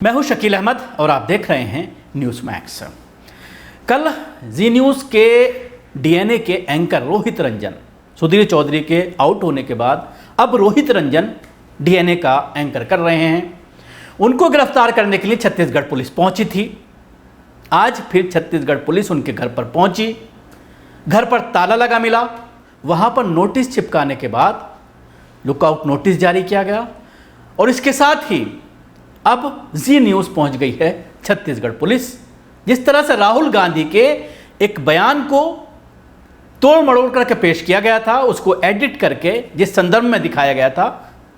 मैं हूं शकील अहमद और आप देख रहे हैं न्यूज़ मैक्स। कल जी न्यूज़ के डीएनए के एंकर रोहित रंजन, सुधीर चौधरी के आउट होने के बाद अब रोहित रंजन डीएनए का एंकर कर रहे हैं। उनको गिरफ्तार करने के लिए छत्तीसगढ़ पुलिस पहुंची थी। आज फिर छत्तीसगढ़ पुलिस उनके घर पर पहुंची। घर पर ताला लगा मिला। वहां पर नोटिस चिपकाने के बाद लुकआउट नोटिस जारी किया गया और इसके साथ ही अब जी न्यूज़ पहुंच गई है छत्तीसगढ़ पुलिस। जिस तरह से राहुल गांधी के एक बयान को तोड़ मड़ोड़ करके पेश किया गया था, उसको एडिट करके जिस संदर्भ में दिखाया गया था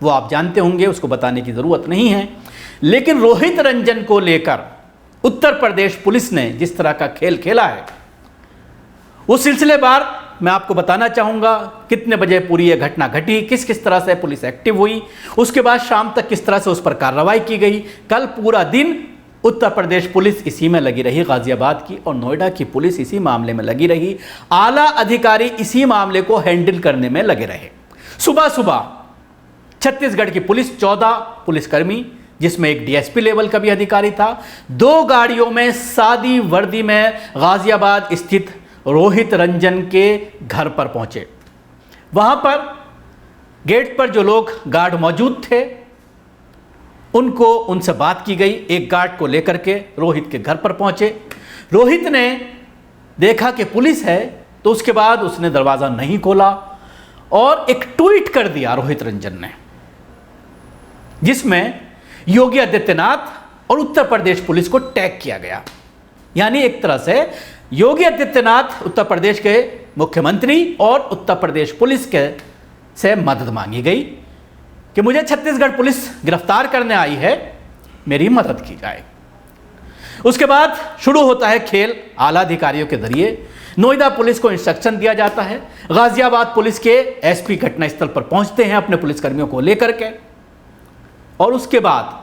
वो आप जानते होंगे, उसको बताने की ज़रूरत नहीं है। लेकिन रोहित रंजन को लेकर उत्तर प्रदेश पुलिस ने जिस तरह का खेल खेला है वो सिलसिलेवार मैं आपको बताना चाहूँगा। कितने बजे पूरी ये घटना घटी, किस किस तरह से पुलिस एक्टिव हुई, उसके बाद शाम तक किस तरह से उस पर कार्रवाई की गई। कल पूरा दिन उत्तर प्रदेश पुलिस इसी में लगी रही, गाजियाबाद की और नोएडा की पुलिस इसी मामले में लगी रही। आला अधिकारी इसी मामले को हैंडल करने में लगे रहे। सुबह सुबह छत्तीसगढ़ की पुलिस 14 पुलिसकर्मी, जिसमें एक डीएसपी लेवल का भी अधिकारी था, 2 गाड़ियों में सादी वर्दी में गाजियाबाद स्थित रोहित रंजन के घर पर पहुंचे। वहां पर गेट पर जो लोग गार्ड मौजूद थे उनसे बात की गई। एक गार्ड को लेकर के रोहित के घर पर पहुंचे। रोहित ने देखा कि पुलिस है तो उसके बाद उसने दरवाज़ा नहीं खोला और एक ट्वीट कर दिया रोहित रंजन ने, जिसमें योगी आदित्यनाथ और उत्तर प्रदेश पुलिस को टैग किया गया। यानी एक तरह से योगी आदित्यनाथ उत्तर प्रदेश के मुख्यमंत्री और उत्तर प्रदेश पुलिस के से मदद मांगी गई कि मुझे छत्तीसगढ़ पुलिस गिरफ्तार करने आई है, मेरी मदद की जाए। उसके बाद शुरू होता है खेल। आला अधिकारियों के जरिए नोएडा पुलिस को इंस्ट्रक्शन दिया जाता है। गाजियाबाद पुलिस के एसपी घटनास्थल पर पहुंचते हैं अपने पुलिसकर्मियों को लेकर के और उसके बाद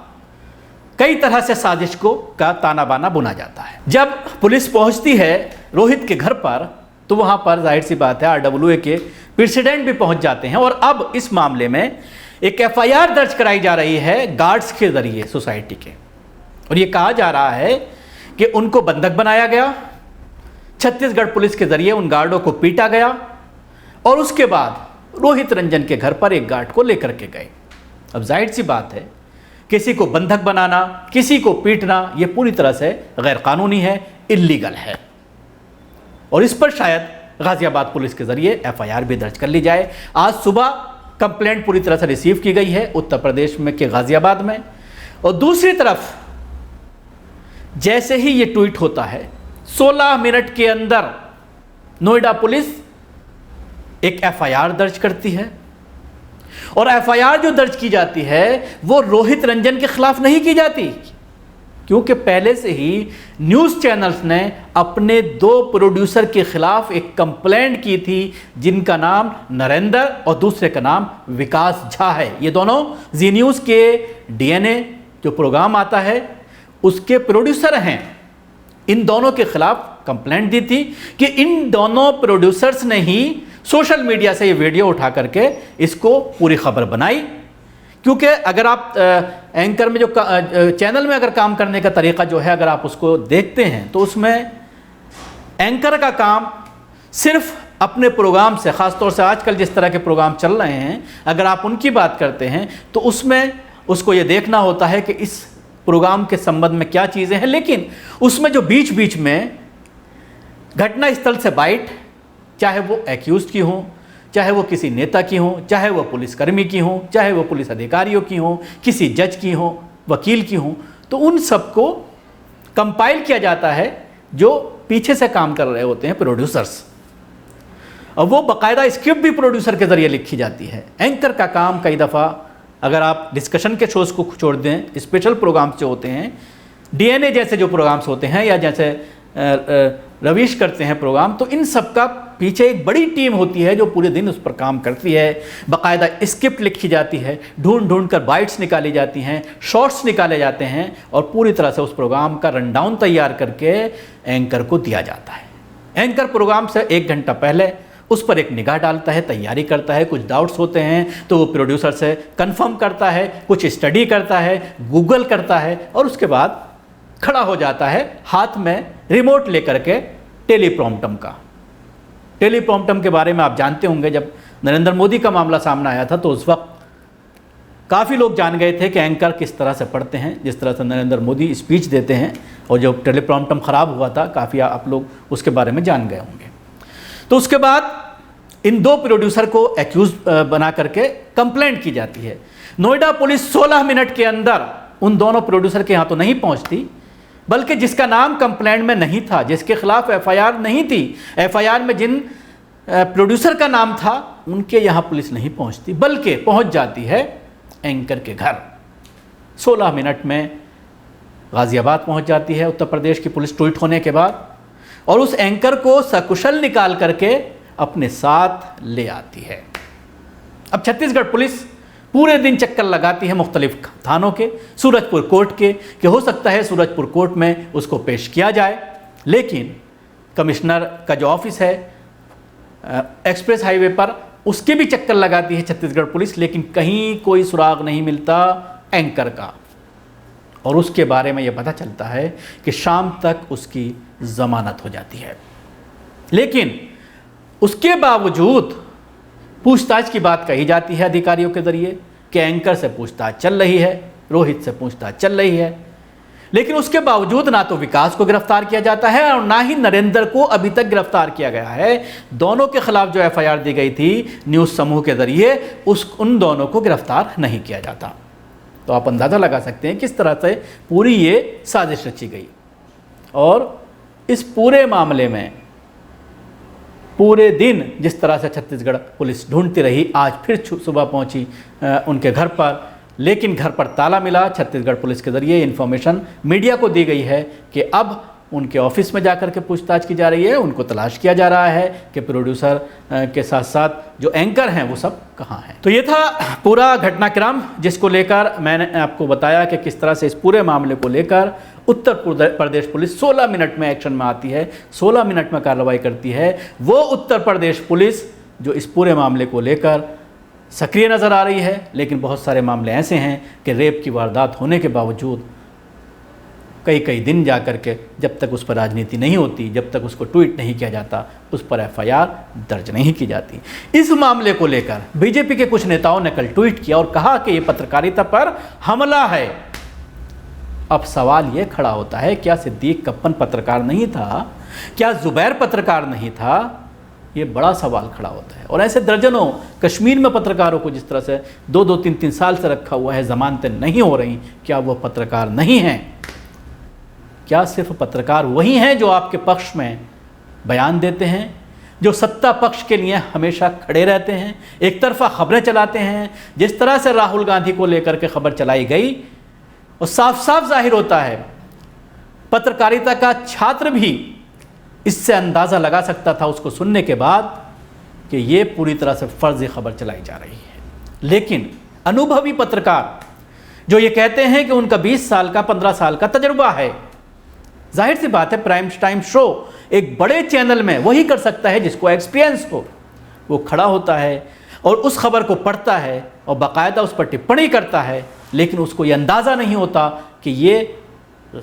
कई तरह से साजिश का ताना बाना बुना जाता है। जब पुलिस पहुंचती है रोहित के घर पर तो वहां पर जाहिर सी बात है आरडब्ल्यूए के प्रेसिडेंट भी पहुंच जाते हैं और अब इस मामले में एक एफआईआर दर्ज कराई जा रही है गार्ड्स के जरिए सोसाइटी के। और ये कहा जा रहा है कि उनको बंधक बनाया गया, छत्तीसगढ़ पुलिस के जरिए उन गार्डों को पीटा गया और उसके बाद रोहित रंजन के घर पर एक गार्ड को लेकर के गए। अब जाहिर सी बात है किसी को बंधक बनाना, किसी को पीटना, यह पूरी तरह से गैर कानूनी है, इल्लीगल है और इस पर शायद गाजियाबाद पुलिस के जरिए एफआईआर भी दर्ज कर ली जाए। आज सुबह कंप्लेंट पूरी तरह से रिसीव की गई है उत्तर प्रदेश में के गाजियाबाद में। और दूसरी तरफ जैसे ही ये ट्वीट होता है 16 मिनट के अंदर नोएडा पुलिस एक एफआईआर दर्ज करती है और एफआईआर जो दर्ज की जाती है वो रोहित रंजन के खिलाफ नहीं की जाती, क्योंकि पहले से ही न्यूज़ चैनल्स ने अपने 2 प्रोड्यूसर के खिलाफ एक कंप्लेंट की थी, जिनका नाम नरेंद्र और दूसरे का नाम विकास झा है। ये दोनों जी न्यूज़ के डीएनए जो प्रोग्राम आता है उसके प्रोड्यूसर हैं। इन दोनों के खिलाफ कंप्लेंट दी थी कि इन दोनों प्रोड्यूसर्स ने ही सोशल मीडिया से ये वीडियो उठा करके इसको पूरी खबर बनाई। क्योंकि अगर आप एंकर में जो चैनल में अगर काम करने का तरीका जो है अगर आप उसको देखते हैं तो उसमें एंकर का काम सिर्फ अपने प्रोग्राम से, ख़ासतौर से आजकल जिस तरह के प्रोग्राम चल रहे हैं, अगर आप उनकी बात करते हैं तो उसमें उसको ये देखना होता है कि इस प्रोग्राम के संबंध में क्या चीज़ें हैं। लेकिन उसमें जो बीच बीच में घटना स्थल से बाइट, चाहे वो एक्यूज्ड की हो, चाहे वो किसी नेता की हो, चाहे वो पुलिसकर्मी की हो, चाहे वो पुलिस अधिकारियों की हो, किसी जज की हो, वकील की हो, तो उन सबको कंपाइल किया जाता है जो पीछे से काम कर रहे होते हैं प्रोड्यूसर्स। और वो बाकायदा स्क्रिप्ट भी प्रोड्यूसर के ज़रिए लिखी जाती है। एंकर का काम कई दफ़ा अगर आप डिस्कशन के शोज़ को छोड़ दें, स्पेशल प्रोग्राम्स जो होते हैं, डीएनए जैसे जो प्रोग्राम्स होते हैं या जैसे रवीश करते हैं प्रोग्राम, तो इन सब का पीछे एक बड़ी टीम होती है जो पूरे दिन उस पर काम करती है। बाकायदा स्क्रिप्ट लिखी जाती है, ढूंढ ढूंढ कर बाइट्स निकाली जाती हैं, शॉर्ट्स निकाले जाते हैं और पूरी तरह से उस प्रोग्राम का रनडाउन तैयार करके एंकर को दिया जाता है। एंकर प्रोग्राम से 1 घंटा पहले उस पर एक निगाह डालता है, तैयारी करता है, कुछ डाउट्स होते हैं तो वो प्रोड्यूसर से कंफर्म करता है, कुछ स्टडी करता है, गूगल करता है और उसके बाद खड़ा हो जाता है हाथ में रिमोट लेकर के टेलीप्रॉम्प्टम का। टेलीप्रॉम्प्टम के बारे में आप जानते होंगे, जब नरेंद्र मोदी का मामला सामने आया था तो उस वक्त काफ़ी लोग जान गए थे कि एंकर किस तरह से पढ़ते हैं, जिस तरह से नरेंद्र मोदी स्पीच देते हैं। और जब टेलीप्रॉम्प्टम ख़राब हुआ था काफ़ी आप लोग उसके बारे में जान गए होंगे। तो उसके बाद इन दो प्रोड्यूसर को एक्यूज बना करके कंप्लेंट की जाती है। नोएडा पुलिस 16 मिनट के अंदर उन दोनों प्रोड्यूसर के यहाँ तो नहीं पहुँचती, बल्कि जिसका नाम कंप्लेंट में नहीं था, जिसके खिलाफ एफआईआर नहीं थी, एफआईआर में जिन प्रोड्यूसर का नाम था उनके यहाँ पुलिस नहीं पहुँचती, बल्कि पहुँच जाती है एंकर के घर। 16 मिनट में गाज़ियाबाद पहुँच जाती है उत्तर प्रदेश की पुलिस ट्वीट होने के बाद, और उस एंकर को सकुशल निकाल करके अपने साथ ले आती है। अब छत्तीसगढ़ पुलिस पूरे दिन चक्कर लगाती है मुख्तलिफ थानों के, सूरजपुर कोर्ट के, कि हो सकता है सूरजपुर कोर्ट में उसको पेश किया जाए, लेकिन कमिश्नर का जो ऑफिस है एक्सप्रेस हाईवे पर, उसके भी चक्कर लगाती है छत्तीसगढ़ पुलिस, लेकिन कहीं कोई सुराग नहीं मिलता एंकर का। और उसके बारे में ये पता चलता है कि शाम तक उसकी ज़मानत हो जाती है। लेकिन उसके बावजूद पूछताछ की बात कही जाती है अधिकारियों के ज़रिए कि एंकर से पूछताछ चल रही है, रोहित से पूछताछ चल रही है, लेकिन उसके बावजूद ना तो विकास को गिरफ्तार किया जाता है और ना ही नरेंद्र को अभी तक गिरफ्तार किया गया है। दोनों के खिलाफ जो एफआईआर दी गई थी न्यूज़ समूह के ज़रिए, उन दोनों को गिरफ्तार नहीं किया जाता। तो आप अंदाज़ा लगा सकते हैं किस तरह से पूरी ये साजिश रची गई। और इस पूरे मामले में पूरे दिन जिस तरह से छत्तीसगढ़ पुलिस ढूंढती रही, आज फिर सुबह पहुंची उनके घर पर, लेकिन घर पर ताला मिला। छत्तीसगढ़ पुलिस के ज़रिए इन्फॉर्मेशन मीडिया को दी गई है कि अब उनके ऑफिस में जाकर के पूछताछ की जा रही है, उनको तलाश किया जा रहा है कि प्रोड्यूसर के साथ साथ जो एंकर हैं वो सब कहाँ हैं। तो ये था पूरा घटनाक्रम जिसको लेकर मैंने आपको बताया कि किस तरह से इस पूरे मामले को लेकर उत्तर प्रदेश पुलिस 16 मिनट में एक्शन में आती है, 16 मिनट में कार्रवाई करती है। वो उत्तर प्रदेश पुलिस जो इस पूरे मामले को लेकर सक्रिय नज़र आ रही है, लेकिन बहुत सारे मामले ऐसे हैं कि रेप की वारदात होने के बावजूद कई दिन जा कर के जब तक उस पर राजनीति नहीं होती, जब तक उसको ट्वीट नहीं किया जाता, उस पर एफआईआर दर्ज नहीं की जाती। इस मामले को लेकर बीजेपी के कुछ नेताओं ने कल ट्वीट किया और कहा कि ये पत्रकारिता पर हमला है। अब सवाल ये खड़ा होता है, क्या सिद्दीक कप्पन पत्रकार नहीं था? क्या जुबैर पत्रकार नहीं था? ये बड़ा सवाल खड़ा होता है। और ऐसे दर्जनों कश्मीर में पत्रकारों को जिस तरह से 2-2, 3-3 साल से रखा हुआ है, जमानतें नहीं हो रही, क्या वो पत्रकार नहीं हैं? क्या सिर्फ पत्रकार वही हैं जो आपके पक्ष में बयान देते हैं, जो सत्ता पक्ष के लिए हमेशा खड़े रहते हैं, एक तरफा खबरें चलाते हैं? जिस तरह से राहुल गांधी को लेकर के खबर चलाई गई, और साफ साफ जाहिर होता है पत्रकारिता का छात्र भी इससे अंदाज़ा लगा सकता था उसको सुनने के बाद कि ये पूरी तरह से फर्जी खबर चलाई जा रही है। लेकिन अनुभवी पत्रकार जो ये कहते हैं कि उनका 20 साल का 15 साल का तजुर्बा है, जाहिर सी बात है प्राइम टाइम शो एक बड़े चैनल में वही कर सकता है जिसको एक्सपीरियंस हो। वो खड़ा होता है और उस खबर को पढ़ता है और बाकायदा उस पर टिप्पणी करता है, लेकिन उसको ये अंदाज़ा नहीं होता कि ये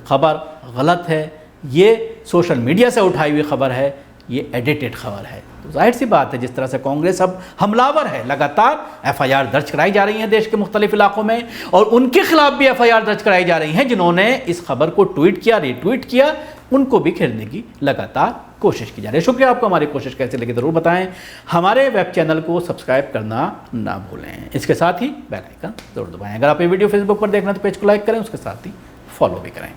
खबर गलत है, ये सोशल मीडिया से उठाई हुई खबर है, ये एडिटेड खबर है। तो जाहिर सी बात है जिस तरह से कांग्रेस अब हमलावर है, लगातार एफआईआर दर्ज कराई जा रही हैं देश के मुख्तलिफ इलाकों में, और उनके खिलाफ भी एफआईआर दर्ज कराई जा रही हैं जिन्होंने इस खबर को ट्वीट किया, रीट्वीट किया, उनको भी घेरने की लगातार कोशिश की जा रही है। शुक्रिया आपको। हमारी कोशिश कैसे लगी ज़रूर बताएं। हमारे वेब चैनल को सब्सक्राइब करना ना भूलें, इसके साथ ही बेल आइकन ज़रूर दबाएं। अगर आप ये वीडियो फेसबुक पर देखना तो पेज को लाइक करें, उसके साथ ही फॉलो भी करें।